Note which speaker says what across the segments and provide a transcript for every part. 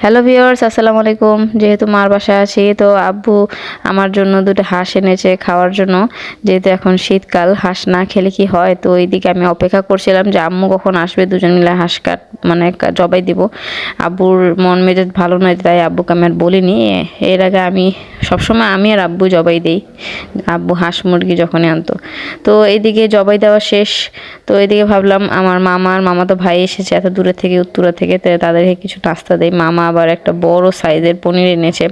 Speaker 1: Hello viewers, আসসালামু আলাইকুম। যেহেতু মার বাসায় আছি, তো আব্বু আমার জন্য দুটো হাঁস এনেছে খাওয়ার জন্য। যেহেতু এখন শীতকাল, হাঁস না খেলে কি হয়, তো এইদিকে আমি অপেক্ষা করছিলাম যে আম্মু কখন আসবে, দুজন মিলে হাঁস জবাই দিব। আব্বুর মন মেজাজ ভালো নয়, তাই আব্বুকে আমি আর বলিনি। এর আগে আমি সবসময় আমি আর আব্বু জবাই দিই, আব্বু হাঁস মুরগি যখনই আনতো। তো এইদিকে জবাই দেওয়া শেষ। তো এইদিকে ভাবলাম আমার মামাতো ভাই এসেছে এত দূরে থেকে, উত্তরা থেকে, তো তাদেরকে কিছু নাস্তা দেয়। মামা আবার একটা বড় সাইজের পনির এনেছে,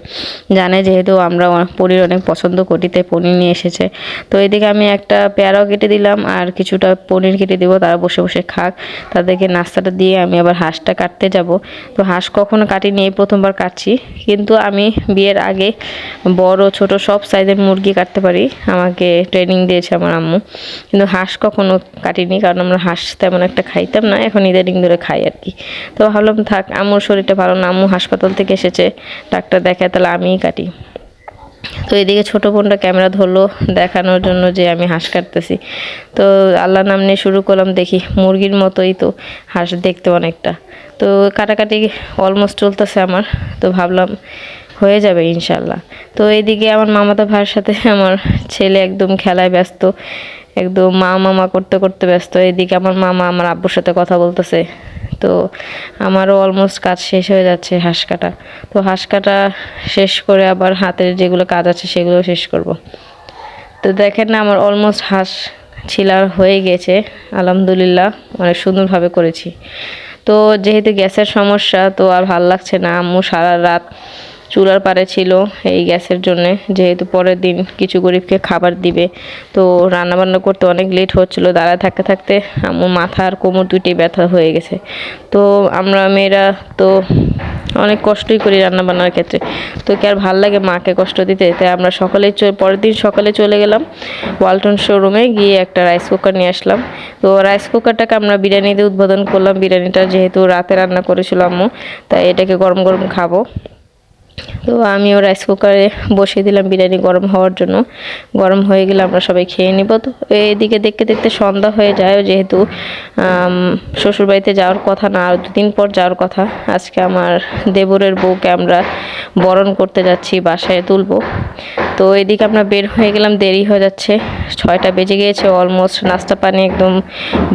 Speaker 1: জানে যেহেতু আমরা পনির অনেক পছন্দ করি, তাই পনির নিয়ে এসেছে। তো এদিকে আমি একটা পেয়ারাও কেটে দিলাম আর কিছুটা পনির কেটে দিব, তারা বসে বসে খাক। তাদেরকে নাস্তাটা দিয়ে আমি আবার হাঁসটা কাটতে যাব। তো হাঁস কখনো কাটিনি, এই প্রথমবার কাটছি। কিন্তু আমি বিয়ের আগে বড় ছোট সব সাইজের মুরগি কাটতে পারি, আমাকে ট্রেনিং দিয়েছে আমার আম্মু। কিন্তু হাঁস কখনো কাটিনি, কারণ আমরা হাঁস তেমন একটা খাইতাম না, এখন ইদানিং ধরে খাই আর কি। তো ভাবলাম থাক, আম্মুর শরীরটা ভালো না, আম্মু হাসপাতাল থেকে এসেছে, ডাক্তার দেখায়, তাহলে আমিই কাটি। তো এদিকে ছোট বোনটা ক্যামেরা ধরলো দেখানোর জন্য যে আমি হাঁস কাটতেছি। তো আল্লাহর নাম নিয়ে শুরু করলাম, দেখি মুরগির মতোই তো হাঁস দেখতে অনেকটা। তো কাটাকাটি অলমোস্ট চলতেছে আমার, তো ভাবলাম হয়ে যাবে ইনশাল্লাহ। তো এইদিকে আমার মামাতো ভাইয়ের সাথে আমার ছেলে একদম খেলায় ব্যস্ত, একদম মা মামা করতে করতে ব্যস্ত। এইদিকে আমার মামা আমার আব্বুর সাথে কথা বলতেছে। তো আমারও অলমোস্ট কাজ শেষ হয়ে যাচ্ছে হাঁস কাটা। তো হাঁস কাটা শেষ করে আবার হাতের যেগুলো কাজ আছে সেগুলো শেষ করব। তো দেখেন না, আমার অলমোস্ট হাঁস ছিলা হয়ে গেছে, আলহামদুলিল্লাহ অনেক সুন্দরভাবে করেছি। তো যেহেতু গ্যাসের সমস্যা, তো আর ভাল লাগছে না, আম্মু সারা রাত চুলার পাড়ে ছিল এই গ্যাসের জন্যে, যেহেতু পরের দিন কিছু গরিবকে খাবার দিবে। তো রান্নাবান্না করতে অনেক লেট হচ্ছিল, দাঁড়ায় থাকতে থাকতে আম্মুর মাথা আর কোমর দুইটাই ব্যথা হয়ে গেছে। তো আমরা মেয়েরা তো অনেক কষ্টই করি রান্নাবান্নার ক্ষেত্রে, তো কি আর ভাল লাগে মাকে কষ্ট দিতে। তাই আমরা পরের দিন সকালে চলে গেলাম ওয়ালটন শোরুমে, গিয়ে একটা রাইস কুকার নিয়ে আসলাম। তো রাইস কুকারটাকে আমরা বিরিয়ানি দিয়ে উদ্বোধন করলাম। বিরিয়ানিটা যেহেতু রাতে রান্না করেছিল আম্মু, তাই এটাকে গরম গরম খাবো। তো আমিও রাইস কুকারে বসিয়ে দিলাম বিরিয়ানি গরম হওয়ার জন্য। গরম হয়ে গেলে আমরা সবাই খেয়ে নিব। তো এইদিকে দেখতে দেখতে সন্ধ্যা হয়ে যায়, যেহেতু শ্বশুরবাড়িতে যাওয়ার কথা না, আর দুদিন পর যাওয়ার কথা। আজকে আমার দেবরের বউকে আমরা বরণ করতে যাচ্ছি, বাসায় তুলবো। তো এদিকে আমরা বের হয়ে গেলাম, দেরি হয়ে যাচ্ছে, 6টা বেজে গিয়েছে অলমোস্ট। নাস্তা পানি একদম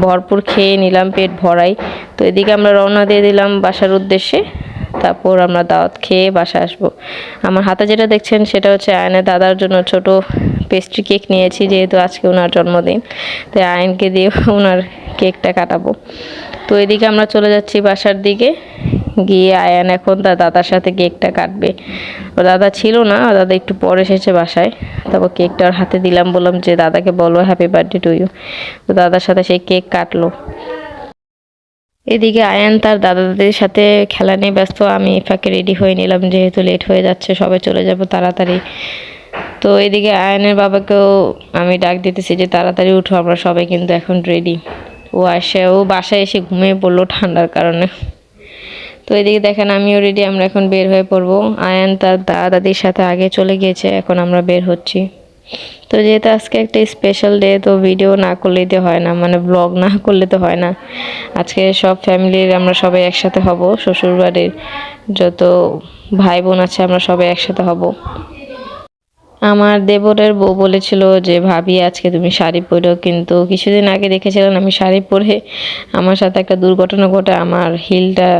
Speaker 1: ভরপুর খেয়ে নিলাম, পেট ভরাই। তো এদিকে আমরা রওনা দিয়ে দিলাম বাসার উদ্দেশ্যে। তারপর আমরা দাওয়াত খেয়ে বাসায় আসবো। আমার হাতে যেটা দেখছেন সেটা হচ্ছে আয়নের দাদার জন্য ছোট পেস্ট্রি কেক নিয়েছি, যেহেতু আজকে ওনার জন্মদিন, তাই আয়নকে দিয়ে ওনার কেকটা কাটাবো। তো এদিকে আমরা চলে যাচ্ছি বাসার দিকে, গিয়ে আয়ান এখন তার দাদার সাথে কেকটা কাটবে। ও দাদা ছিল না, দাদা একটু পরে এসেছে বাসায়। তারপর কেকটা ওর হাতে দিলাম, বললাম যে দাদাকে বলো হ্যাপি বার্থডে টু ইউ। তো দাদার সাথে সেই কেক কাটলো। এদিকে আয়ান তার দাদা দাদির সাথে খেলা নিয়ে ব্যস্ত, আমি ফাঁকে রেডি হয়ে নিলাম, যেহেতু লেট হয়ে যাচ্ছে, সবাই চলে যাব তাড়াতাড়ি। তো এদিকে আয়ানের বাবাকেও আমি ডাক দিতেছি যে তাড়াতাড়ি উঠো, আমরা সবাই কিন্তু এখন রেডি। ও বাসায় এসে ঘুমিয়ে পড়লো ঠান্ডার কারণে। তো এদিকে দেখেন আমিও রেডি, আমরা এখন বের হয়ে পড়বো। আয়ান তার দাদা দাদির সাথে আগে চলে গিয়েছে, এখন আমরা বের হচ্ছি। তো যেহেতু আজকে একটা স্পেশাল ডে, তো ভিডিও না করলেই তো হয় না, মানে ব্লগ না করলে তো হয় না। আজকে সব ফ্যামিলির আমরা সবাই একসাথে হব, শ্বশুরবাড়ির যত ভাই বোন আছে আমরা সবাই একসাথে হব। আমার দেবরের বউ বলেছিল যে ভাবি আজকে তুমি শাড়ি পরো, কিন্তু কিছুদিন আগে দেখেছিলেন আমি শাড়ি পরে আমার সাথে একটা দুর্ঘটনা ঘটে, আমার হিলটা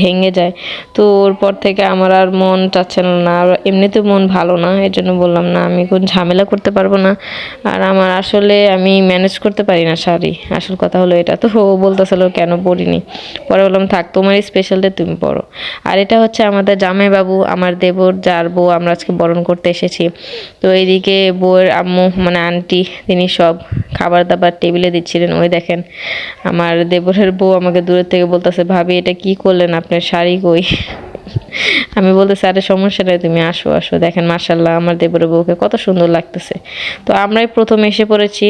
Speaker 1: ভেঙে যায়। তো ওর পর থেকে আমার আর মন চাচ্ছে না, আর এমনিতেও মন ভালো না, এর জন্য বললাম না, আমি কোন ঝামেলা করতে পারবো না। আর আমার আসলে আমি ম্যানেজ করতে পারি না শাড়ি, আসল কথা হলো এটা। তো ও বলতেছিল কেন পরিনি, পরে বললাম থাক, তোমার স্পেশাল ডে তুমি পরো। আর এটা হচ্ছে আমাদের জামাইবাবু, আমার দেবর যার বউ আমরা আজকে বরণ করতে এসেছি। তো এইদিকে বউয়ের আম্মু মানে আন্টি, তিনি সব খাবার দাবার টেবিলে দিচ্ছিলেন। ওই দেখেন আমার দেবরের বউ আমাকে দূরের থেকে বলতেছে ভাবি এটা কি করলেন, আপনার শাড়ি কই? আমি বলতেছি আরে সমস্যা নেই, তুমি আসো আসো। দেখেন মাশাল্লাহ আমার দেবরের বউকে কত সুন্দর লাগতেছে। তো আমরাই প্রথম এসে পড়েছি,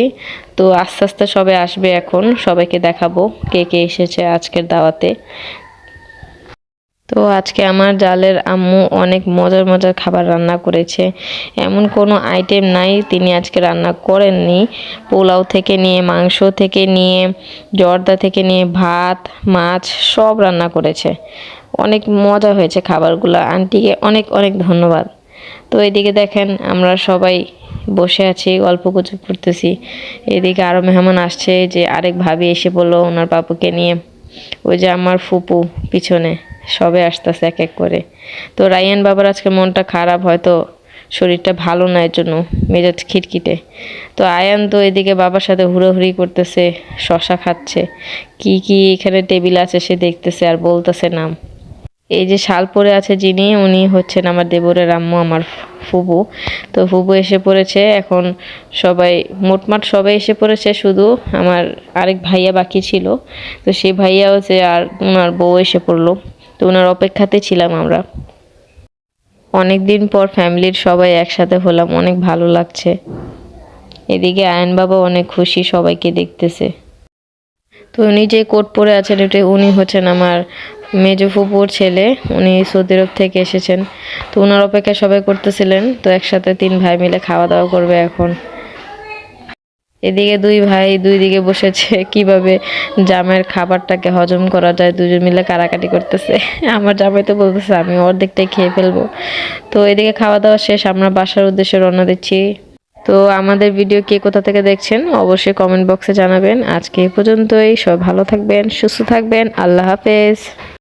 Speaker 1: তো আস্তে আস্তে সবাই আসবে, এখন সবাইকে দেখাবো কে কে এসেছে আজকের দাওয়াতে। তো আজকে আমার জালের আম্মু অনেক মজার মজার খাবার রান্না করেছে, এমন কোনো আইটেম নাই তিনি আজকে রান্না করেননি। পোলাও থেকে নিয়ে, মাংস থেকে নিয়ে, জর্দা থেকে নিয়ে, ভাত, মাছ সব রান্না করেছে। অনেক মজা হয়েছে খাবারগুলো। আন্টিকে অনেক অনেক ধন্যবাদ। তো এদিকে দেখেন আমরা সবাই বসে আছি, গল্পগুজব করতেছি। এদিকে আরও মেহমান আসছে, যে আরেক ভাবি এসে বললো ওনার পাপুকে নিয়ে। ওই যে আমার ফুপু পিছনে, সবে আসতেছে এক এক করে। তো রায়ান বাবার আজকে মনটা খারাপ, হয়তো শরীরটা ভালো না, এর জন্য মেজাজ খিটখিটে। তো আয়ান তো এদিকে বাবার সাথে হুড়োহুড়ি করতেছে, শশা খাচ্ছে, কি কি এখানে টেবিল আছে সে দেখতেছে আর বলতেছে নাম। এই যে শাল পরে আছে যিনি, উনি হচ্ছেন আমার দেবরের আম্মু, আমার ফুবু। তো ফুবু এসে পড়েছে এখন। সবাই মোটমাট সবাই এসে পড়েছে, শুধু আমার আরেক ভাইয়া বাকি ছিল। তো সেই ভাইয়া হচ্ছে আর ওনার বউ এসে পড়লো। তো ওনার অপেক্ষাতে ছিলাম আমরা। অনেক দিন পর ফ্যামিলির সবাই একসাথে হলাম, অনেক ভালো লাগছে। এদিকে আয়ন বাবা অনেক খুশি, সবাইকে দেখতেছে। তো উনি যে কোট পরে আছেন, এটা উনি হচ্ছেন আমার মেজো ফুপুর ছেলে। উনি সৌদি আরব থেকে এসেছেন। তো ওনার অপেক্ষা সবাই করতেছিলেন। তো একসাথে 3 ভাই মিলে খাওয়া দাওয়া করবে এখন। এদিকে 2 ভাই 2 দিকে বসেছে, কিভাবে জামাইয়ের খাবারটাকে হজম করা যায় দুজন মিলে কারাকাটি করতেছে। আমার জামাই তো বলতেছে আমি অর্ধেকটাই খেয়ে ফেলবো। তো এদিকে খাওয়া দাওয়া শেষ, আমরা বাসার উদ্দেশ্যে রওনা দিচ্ছি। তো আমাদের ভিডিও কে কোথা থেকে দেখছেন অবশ্যই কমেন্ট বক্সে জানাবেন। আজকে এই পর্যন্তই, সবাই ভালো থাকবেন, সুস্থ থাকবেন, আল্লাহ হাফেজ।